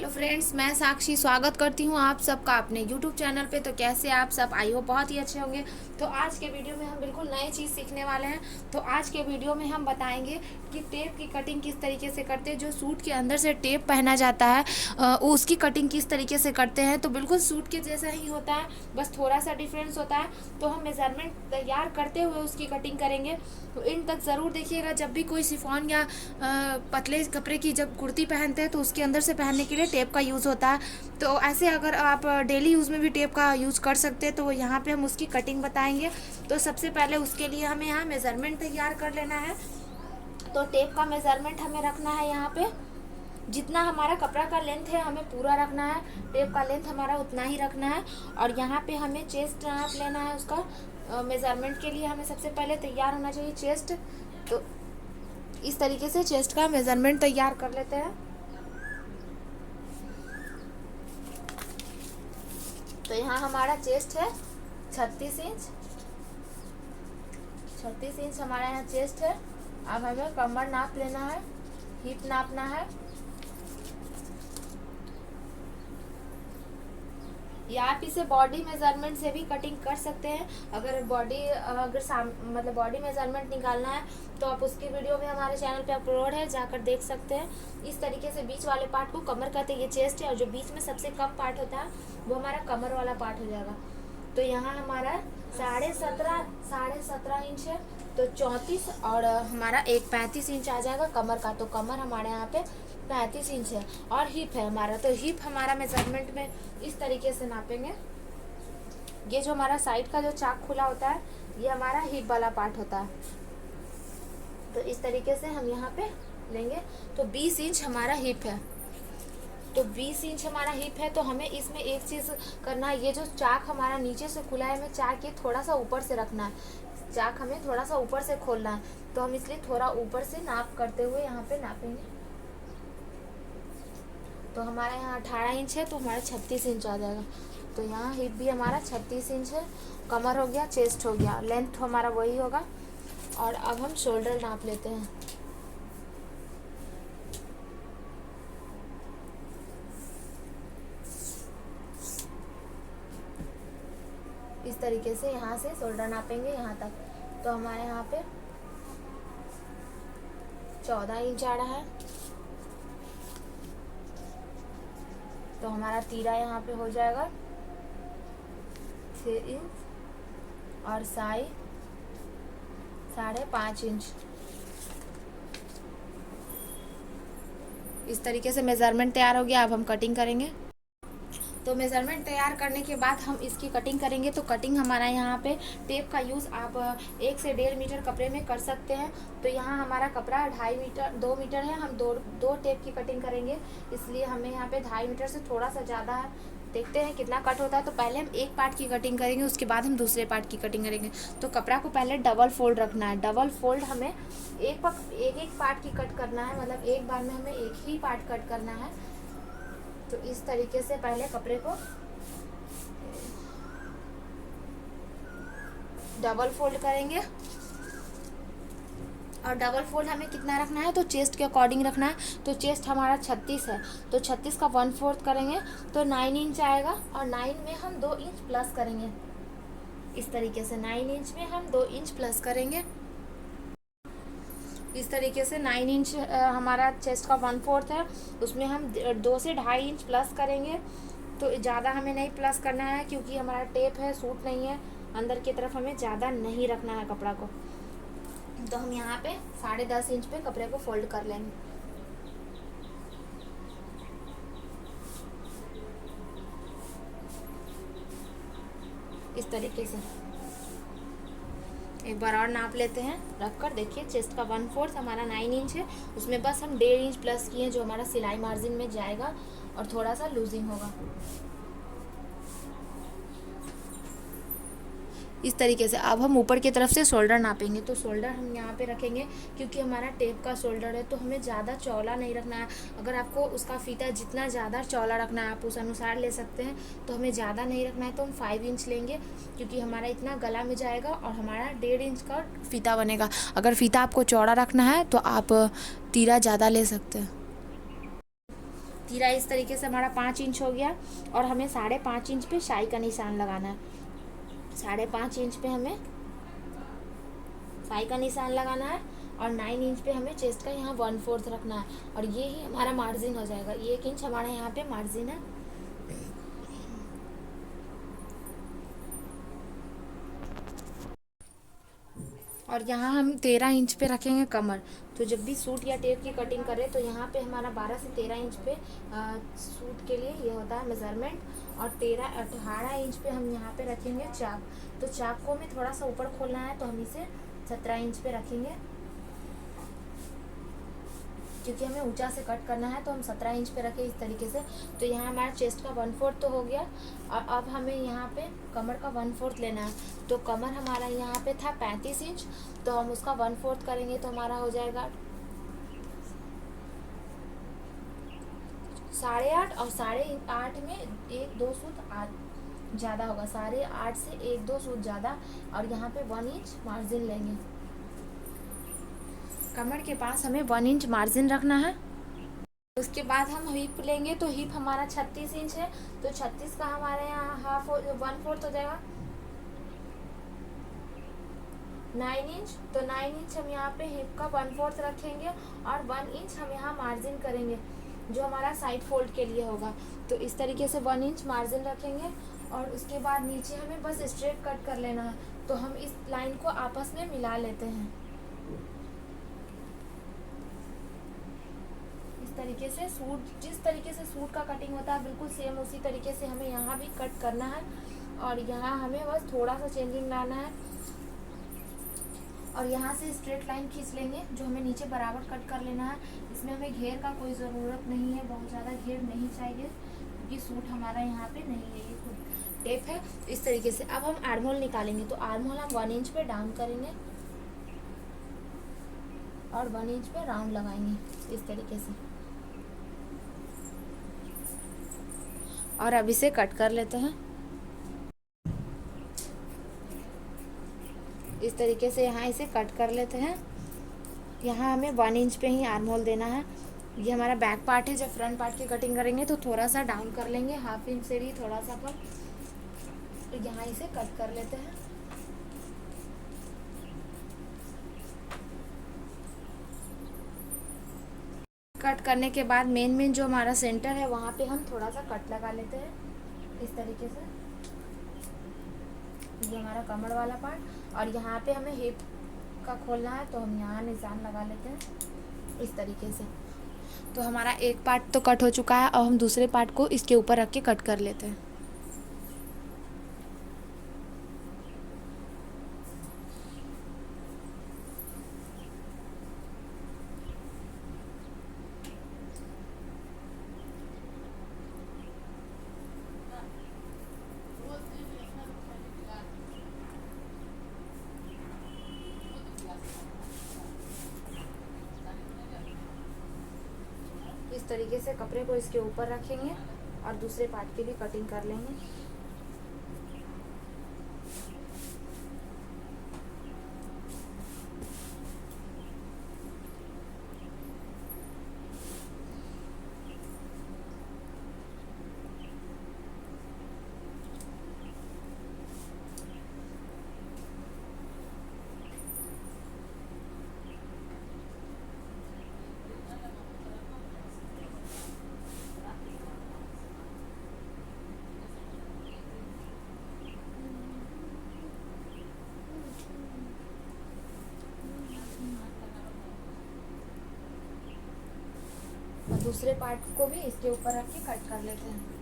Hello friends, मैं साक्षी स्वागत करती हूँ आप सबका अपने यूट्यूब चैनल पे। तो कैसे आप सब, आई हो बहुत ही अच्छे होंगे। तो आज के वीडियो में हम बिल्कुल नई चीज़ सीखने वाले हैं। तो आज के वीडियो में हम बताएंगे कि टेप की कटिंग किस तरीके से करते हैं। जो सूट के अंदर से टेप पहना जाता है उसकी कटिंग किस तरीके से करते हैं। तो बिल्कुल सूट के जैसा ही होता है, बस थोड़ा सा डिफरेंस होता है। तो हम मेज़रमेंट तैयार करते हुए उसकी कटिंग करेंगे। तो इन तक ज़रूर देखिएगा। जब भी कोई शिफॉन या पतले कपड़े की जब कुर्ती पहनते हैं तो उसके अंदर से पहनने के लिए टेप का यूज़ होता है। तो ऐसे अगर आप डेली यूज़ में भी टेप का यूज़ कर सकते हैं तो यहाँ पे हम उसकी कटिंग बताएंगे। तो सबसे पहले उसके लिए हमें यहाँ मेज़रमेंट तैयार कर लेना है। तो टेप का मेज़रमेंट हमें रखना है यहाँ पे। जितना हमारा कपड़ा का लेंथ है हमें पूरा रखना है, टेप का लेंथ हमारा उतना ही रखना है। और यहाँ पे हमें चेस्ट नाप लेना है। उसका मेज़रमेंट के लिए हमें सबसे पहले तैयार होना चाहिए चेस्ट। तो इस तरीके से चेस्ट का मेज़रमेंट तैयार कर लेते हैं। तो यहाँ हमारा चेस्ट है 36 इंच। 36 इंच हमारा यहाँ चेस्ट है। अब हमें कमर नाप लेना है, हिप नापना है। या आप इसे बॉडी मेजरमेंट से भी कटिंग कर सकते हैं। अगर मतलब बॉडी मेजरमेंट निकालना है तो आप उसकी वीडियो भी हमारे चैनल पे अपलोड है, जाकर देख सकते हैं। इस तरीके से बीच वाले पार्ट को कमर कहते हैं, ये चेस्ट है। और जो बीच में सबसे कम पार्ट होता है वो हमारा कमर वाला पार्ट हो जाएगा। तो यहाँ हमारा 17.5 इंच है। तो 34 और हमारा एक 35 इंच आ जाएगा कमर का। तो कमर हमारे यहाँ पे 35 इंच है। और हिप है हमारा, तो हिप हमारा मेजरमेंट में इस तरीके से नापेंगे। ये जो हमारा साइड का जो चाक खुला होता है ये हमारा हिप वाला पार्ट होता है। तो इस तरीके से हम यहाँ पे लेंगे। तो 20 इंच हमारा हिप है। तो 20 इंच हमारा हिप है। तो हमें इसमें एक चीज़ करना है, ये जो चाक हमारा नीचे से खुला है हमें चाक ये थोड़ा सा ऊपर से रखना है। चाक हमें थोड़ा सा ऊपर से खोलना है। तो हम इसलिए थोड़ा ऊपर से नाप करते हुए यहाँ पे नापेंगे। तो हमारा यहाँ 18 इंच है, तो हमारा 36 इंच आ जाएगा। तो यहाँ हिप भी हमारा 36 इंच है। कमर हो गया, चेस्ट हो गया, लेंथ हमारा वही होगा। और अब हम शोल्डर नाप लेते हैं। इस तरीके से यहाँ से शोल्डर नापेंगे यहाँ तक। तो हमारे यहाँ पे 14 इंच आ रहा है। तो हमारा तीरा यहाँ पे हो जाएगा 6 इंच और साई 5.5 इंच। इस तरीके से मेज़रमेंट तैयार हो गया। अब हम कटिंग करेंगे। तो मेज़रमेंट तैयार करने के बाद हम इसकी कटिंग करेंगे। तो कटिंग हमारा यहाँ पे टेप का यूज़ आप 1 से 1.5 मीटर कपड़े में कर सकते हैं। तो यहाँ हमारा कपड़ा 2.5 मीटर 2 मीटर है। हम दो टेप की कटिंग करेंगे, इसलिए हमें यहाँ पे 2.5 मीटर से थोड़ा सा ज़्यादा है। देखते हैं कितना कट होता है। तो पहले हम एक पार्ट की कटिंग करेंगे, उसके बाद हम दूसरे पार्ट की कटिंग करेंगे। तो कपड़ा को पहले डबल फोल्ड रखना है। डबल फोल्ड हमें एक पार्ट की कट करना है, मतलब एक बार में हमें एक ही पार्ट कट करना है। तो इस तरीके से पहले कपड़े को डबल फोल्ड करेंगे। और डबल फोल्ड हमें कितना रखना है, तो चेस्ट के अकॉर्डिंग रखना है। तो चेस्ट हमारा 36 है, तो 36 का 1/4 करेंगे तो 9 इंच आएगा। और 9 में हम 2 इंच प्लस करेंगे। इस तरीके से 9 इंच में हम 2 इंच प्लस करेंगे। इस तरीके से 9 इंच हमारा चेस्ट का 1/4 है, उसमें हम 2 से 2.5 इंच प्लस करेंगे। तो ज़्यादा हमें नहीं प्लस करना है क्योंकि हमारा टेप है, सूट नहीं है। अंदर की तरफ हमें ज़्यादा नहीं रखना है कपड़ा को। तो हम यहाँ पे 10.5 इंच पे कपड़े को फोल्ड कर लेंगे। इस तरीके से एक बार और नाप लेते हैं रखकर। देखिए चेस्ट का 1/4 हमारा 9 इंच है, उसमें बस हम 1.5 इंच प्लस किए जो हमारा सिलाई मार्जिन में जाएगा और थोड़ा सा लूजिंग होगा। इस तरीके से अब हम ऊपर की तरफ से शोल्डर नापेंगे। तो शोल्डर हम यहाँ पे रखेंगे क्योंकि हमारा टेप का शोल्डर है, तो हमें ज़्यादा चौड़ा नहीं रखना है। अगर आपको उसका फीता जितना ज़्यादा चौड़ा रखना है आप उस अनुसार ले सकते हैं। तो हमें ज़्यादा नहीं रखना है, तो हम 5 इंच लेंगे क्योंकि हमारा इतना गला में जाएगा और हमारा 1.5 इंच का फीता बनेगा। अगर फीता आपको चौड़ा रखना है तो आप तीरा ज़्यादा ले सकते हैं। तीरा इस तरीके से हमारा 5 इंच हो गया और हमें 5.5 इंच पे शाई का निशान लगाना है। 5.5 इंच पे हमें शाई का निशान लगाना है और 9 इंच पे हमें चेस्ट का यहाँ 1/4 रखना है और ये ही हमारा मार्जिन हो जाएगा। 1 इंच हमारा यहाँ पे मार्जिन है। और यहाँ हम 13 इंच पे रखेंगे कमर। तो जब भी सूट या टेप की कटिंग करें तो यहाँ पे हमारा 12 से 13 इंच पे सूट के लिए ये होता है मेज़रमेंट। और 18 इंच पे हम यहाँ पे रखेंगे चाक। तो चाक को हमें थोड़ा सा ऊपर खोलना है तो हम इसे 17 इंच पे रखेंगे, क्योंकि हमें ऊंचा से कट करना है तो हम 17 इंच पे रखें इस तरीके से। तो यहाँ हमारा चेस्ट का 1/4 तो हो गया और अब हमें यहाँ पे कमर का 1/4 लेना है। तो कमर हमारा यहाँ पे था 35 इंच, तो हम उसका 1/4 करेंगे तो हमारा हो जाएगा 8.5 और 8.5 में 1-2 सूत ज़्यादा होगा। 8.5 से 1-2 सूत ज़्यादा और यहाँ पे 1 इंच मार्जिन लेंगे। कमर के पास हमें 1 इंच मार्जिन रखना है। उसके बाद हम हिप लेंगे। तो हिप हमारा 36 इंच है, तो 36 का हमारे यहाँ 1/4 हो जाएगा 9 इंच। तो 9 इंच हम यहाँ पे हिप का 1/4 रखेंगे और 1 इंच हम यहाँ मार्जिन करेंगे जो हमारा साइड फोल्ड के लिए होगा। तो इस तरीके से 1 इंच मार्जिन रखेंगे और उसके बाद नीचे हमें बस स्ट्रेट कट कर लेना है। तो हम इस लाइन को आपस में मिला लेते हैं इस तरीके से। जिस तरीके से सूट का कटिंग होता है बिल्कुल सेम उसी तरीके से हमें यहाँ भी कट करना है और यहाँ हमें बस थोड़ा सा चेंजिंग लाना है और यहाँ से स्ट्रेट लाइन खींच लेंगे जो हमें नीचे बराबर कट कर लेना है। इसमें हमें घेर का कोई ज़रूरत नहीं है, बहुत ज़्यादा घेर नहीं चाहिए क्योंकि सूट हमारा यहाँ पे नहीं है, ये खुद टेप है। इस तरीके से अब हम आर्म होल निकालेंगे। तो आर्म होल हम 1 इंच पे डाउन करेंगे और 1 इंच पे राउंड लगाएंगे इस तरीके से और अब इसे कट कर लेते हैं इस तरीके से। यहाँ इसे कट कर लेते हैं। यहाँ हमें 1 इंच पे ही आर्म होल देना है। ये हमारा बैक पार्ट है। जब फ्रंट पार्ट की कटिंग करेंगे तो थोड़ा सा डाउन कर लेंगे, 1/2 इंच से भी थोड़ा सा कम। तो यहाँ इसे कट कर लेते हैं। कट करने के बाद मेन जो हमारा सेंटर है वहाँ पे हम थोड़ा सा कट लगा लेते हैं इस तरीके से। ये हमारा कमर वाला पार्ट और यहाँ पे हमें हिप का खोलना है तो हम यहाँ निशान लगा लेते हैं इस तरीके से। तो हमारा एक पार्ट तो कट हो चुका है। अब हम दूसरे पार्ट को इसके ऊपर रख के कट कर लेते हैं। इस तरीके से कपड़े को इसके ऊपर रखेंगे और दूसरे पार्ट की भी कटिंग कर लेंगे। और दूसरे पार्ट को भी इसके ऊपर रख के कट कर लेते हैं।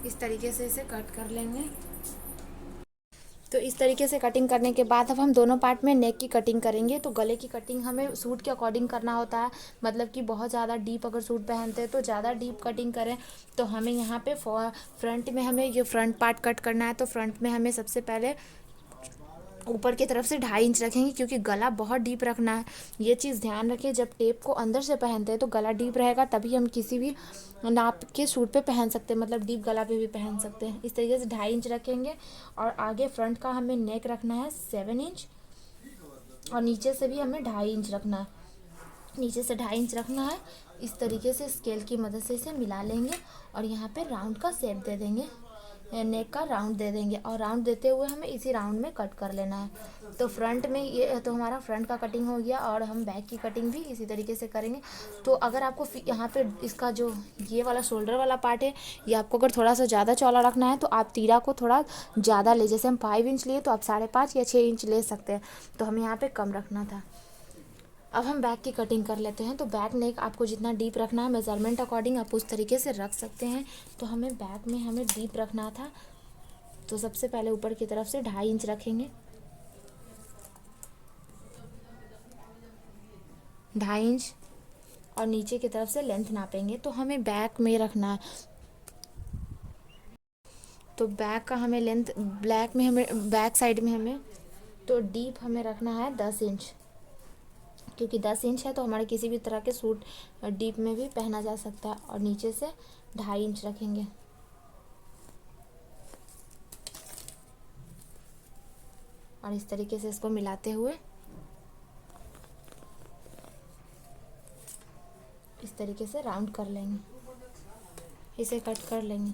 इस तरीके से इसे कट कर लेंगे। तो इस तरीके से कटिंग करने के बाद अब हम दोनों पार्ट में नेक की कटिंग करेंगे। तो गले की कटिंग हमें सूट के अकॉर्डिंग करना होता है, मतलब कि बहुत ज़्यादा डीप अगर सूट पहनते हैं तो ज़्यादा डीप कटिंग करें। तो हमें यहाँ पे फ्रंट में हमें ये फ्रंट पार्ट कट करना है। तो फ्रंट में हमें सबसे पहले ऊपर की तरफ से 2.5 इंच रखेंगे, क्योंकि गला बहुत डीप रखना है। ये चीज़ ध्यान रखें, जब टेप को अंदर से पहनते हैं तो गला डीप रहेगा, तभी हम किसी भी नाप के सूट पे पहन सकते हैं, मतलब डीप गला पे भी पहन सकते हैं। इस तरीके से 2.5 इंच रखेंगे। और आगे फ्रंट का हमें नेक रखना है 7 इंच, और नीचे से भी हमें 2.5 इंच रखना है। नीचे से 2.5 इंच रखना है। इस तरीके से स्केल की मदद से इसे मिला लेंगे और यहाँ पे राउंड का शेप दे देंगे, नेक का राउंड दे देंगे। और राउंड देते हुए हमें इसी राउंड में कट कर लेना है। तो फ्रंट में ये तो हमारा फ्रंट का कटिंग हो गया, और हम बैक की कटिंग भी इसी तरीके से करेंगे। तो अगर आपको यहाँ पे इसका जो ये वाला शोल्डर वाला पार्ट है, ये आपको अगर थोड़ा सा ज़्यादा चौड़ा रखना है तो आप तीरा को थोड़ा ज़्यादा ले, जैसे हम 5 इंच लिए तो आप 5.5 या 6 इंच ले सकते हैं। तो हमें यहाँ पर कम रखना था। अब हम बैक की कटिंग कर लेते हैं। तो बैक नेक आपको जितना डीप रखना है मेज़रमेंट अकॉर्डिंग आप उस तरीके से रख सकते हैं। तो हमें बैक में हमें डीप रखना था। तो सबसे पहले ऊपर की तरफ से 2.5 इंच रखेंगे, 2.5 इंच, और नीचे की तरफ से लेंथ नापेंगे। तो हमें बैक में रखना है। तो बैक का हमें लेंथ ब्लैक में हमें बैक साइड में हमें तो डीप हमें रखना है 10 इंच, क्योंकि 10 इंच है तो हमारे किसी भी तरह के सूट डीप में भी पहना जा सकता है। और नीचे से 2.5 इंच रखेंगे। और इस तरीके से इसको मिलाते हुए इस तरीके से राउंड कर लेंगे, इसे कट कर लेंगे।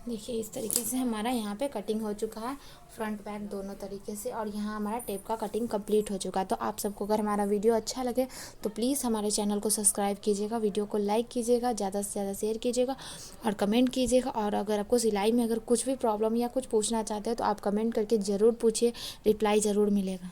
देखिए इस तरीके से हमारा यहाँ पे कटिंग हो चुका है, फ्रंट बैक दोनों तरीके से। और यहाँ हमारा टेप का कटिंग कंप्लीट हो चुका है। तो आप सबको अगर हमारा वीडियो अच्छा लगे तो प्लीज़ हमारे चैनल को सब्सक्राइब कीजिएगा, वीडियो को लाइक कीजिएगा, ज़्यादा से ज़्यादा शेयर कीजिएगा और कमेंट कीजिएगा। और अगर आपको सिलाई में अगर कुछ भी प्रॉब्लम या कुछ पूछना चाहते हैं तो आप कमेंट करके ज़रूर पूछिए, रिप्लाई ज़रूर मिलेगा।